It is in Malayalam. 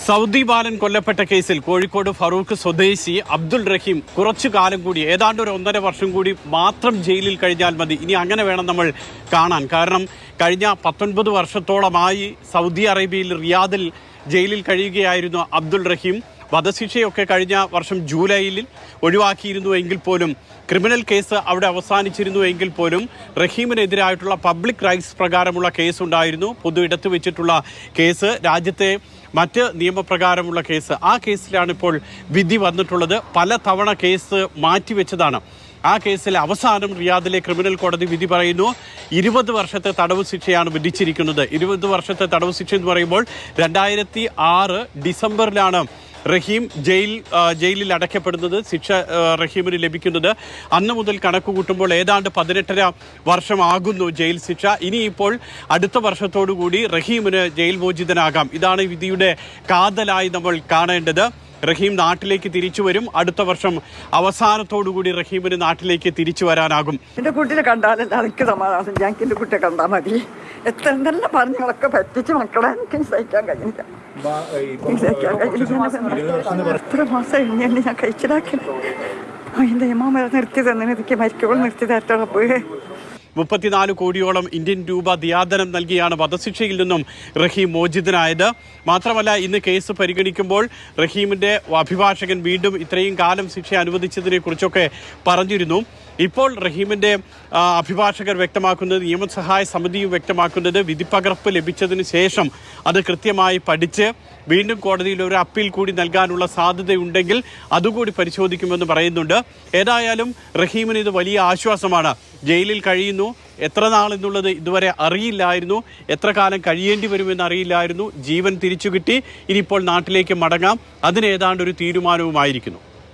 സൗദി ബാലൻ കൊല്ലപ്പെട്ട കേസിൽ കോഴിക്കോട് ഫറൂഖ് സ്വദേശി അബ്ദുൾ റഹീം കുറച്ചു കാലം കൂടി ഏതാണ്ട് ഒരു 1.5 വർഷം കൂടി മാത്രം ജയിലിൽ കഴിഞ്ഞാൽ മതി. ഇനി അങ്ങനെ വേണം നമ്മൾ കാണാൻ. കാരണം കഴിഞ്ഞ 19 വർഷത്തോളമായി സൗദി അറേബ്യയിൽ റിയാദിൽ ജയിലിൽ കഴിയുകയായിരുന്നു അബ്ദുൾ റഹീം. വധശിക്ഷയൊക്കെ കഴിഞ്ഞ വർഷം ജൂലൈയിൽ ഒഴിവാക്കിയിരുന്നു എങ്കിൽ പോലും ക്രിമിനൽ കേസ് അവിടെ അവസാനിച്ചിരുന്നു എങ്കിൽ പോലും റഹീമിനെതിരായിട്ടുള്ള പബ്ലിക് റൈറ്റ്സ് പ്രകാരമുള്ള കേസുണ്ടായിരുന്നു. പൊതു ഇടത്ത് വെച്ചിട്ടുള്ള കേസ്, രാജ്യത്തെ മറ്റ് നിയമപ്രകാരമുള്ള കേസ്. ആ കേസിലാണ് ഇപ്പോൾ വിധി വന്നിട്ടുള്ളത്. പല തവണ കേസ് മാറ്റിവെച്ചതാണ്. ആ കേസിൽ അവസാനം റിയാദിലെ ക്രിമിനൽ കോടതി വിധി പറയുന്നു 20 വർഷത്തെ തടവ് ശിക്ഷയാണ് വിധിച്ചിരിക്കുന്നത്. 20 വർഷത്തെ തടവ് ശിക്ഷ എന്ന് പറയുമ്പോൾ 2006 ഡിസംബറിലാണ് റഹീം ജയിലിൽ അടയ്ക്കപ്പെടുന്നത്. ശിക്ഷ റഹീമിന് ലഭിക്കുന്നത് അന്ന് മുതൽ കണക്ക് കൂട്ടുമ്പോൾ ഏതാണ്ട് 18.5 വർഷമാകുന്നു ജയിൽ ശിക്ഷ. ഇനിയിപ്പോൾ അടുത്ത വർഷത്തോടുകൂടി റഹീമിന് ജയിൽ മോചിതനാകാം. ഇതാണ് വിധിയുടെ കാതലായി നമ്മൾ കാണേണ്ടത്. റഹീം നാട്ടിലേക്ക് തിരിച്ചു വരും. അടുത്ത വർഷം അവസാനത്തോടുകൂടി റഹീമിന് നാട്ടിലേക്ക് തിരിച്ചു വരാനാകും. എന്റെ കുട്ടിയെ കണ്ടാലല്ല എനിക്ക് സമാധാനം. ഞങ്ങൾക്ക് എന്റെ കുട്ടിയെ കണ്ടാൽ മതി. എത്ര എന്തെല്ലാം പറഞ്ഞങ്ങളൊക്കെ പറ്റിച്ച് മക്കളെ എനിക്ക് സഹിക്കാൻ കഴിയില്ല. എത്ര മാസം കഴിഞ്ഞാണ് ഞാൻ കഴിച്ചിലാക്കിയത്. അതിന്റെ ഇമാമ നിർത്തി തന്നെ എനിക്ക് മരിക്കോളം നിർത്തി തരത്തോളം പോയേ. 34 കോടിയോളം ഇന്ത്യൻ രൂപ ദിയാദനം നൽകിയാണ് വധശിക്ഷയിൽ നിന്നും റഹീം മോചിതനായത്. മാത്രമല്ല, ഇന്ന് കേസ് പരിഗണിക്കുമ്പോൾ റഹീമിന്റെ അഭിഭാഷകൻ വീണ്ടും ഇത്രയും കാലം ശിക്ഷ അനുവദിച്ചതിനെ കുറിച്ചൊക്കെ പറഞ്ഞിരുന്നു. ഇപ്പോൾ റഹീമിന്റെ അഭിഭാഷകർ വ്യക്തമാക്കുന്നത്, നിയമസഹായ സമിതിയും വ്യക്തമാക്കുന്നത്, വിധിപ്പകർപ്പ് ലഭിച്ചതിന് ശേഷം അത് കൃത്യമായി പഠിച്ച് വീണ്ടും കോടതിയിൽ ഒരു അപ്പീൽ കൂടി നൽകാനുള്ള സാധ്യതയുണ്ടെങ്കിൽ അതുകൂടി പരിശോധിക്കുമെന്ന് പറയുന്നുണ്ട്. ഏതായാലും റഹീമിന് ഇത് വലിയ ആശ്വാസമാണ്. ജയിലിൽ കഴിയുന്നു, എത്ര നാളെന്നുള്ളത് ഇതുവരെ അറിയില്ലായിരുന്നു, എത്ര കാലം കഴിയേണ്ടി വരുമെന്ന് അറിയില്ലായിരുന്നു. ജീവൻ തിരിച്ചു കിട്ടി, ഇനിയിപ്പോൾ നാട്ടിലേക്ക് മടങ്ങാം. അതിന് ഏതാണ്ട് ഒരു തീരുമാനവുമായിരിക്കുന്നു.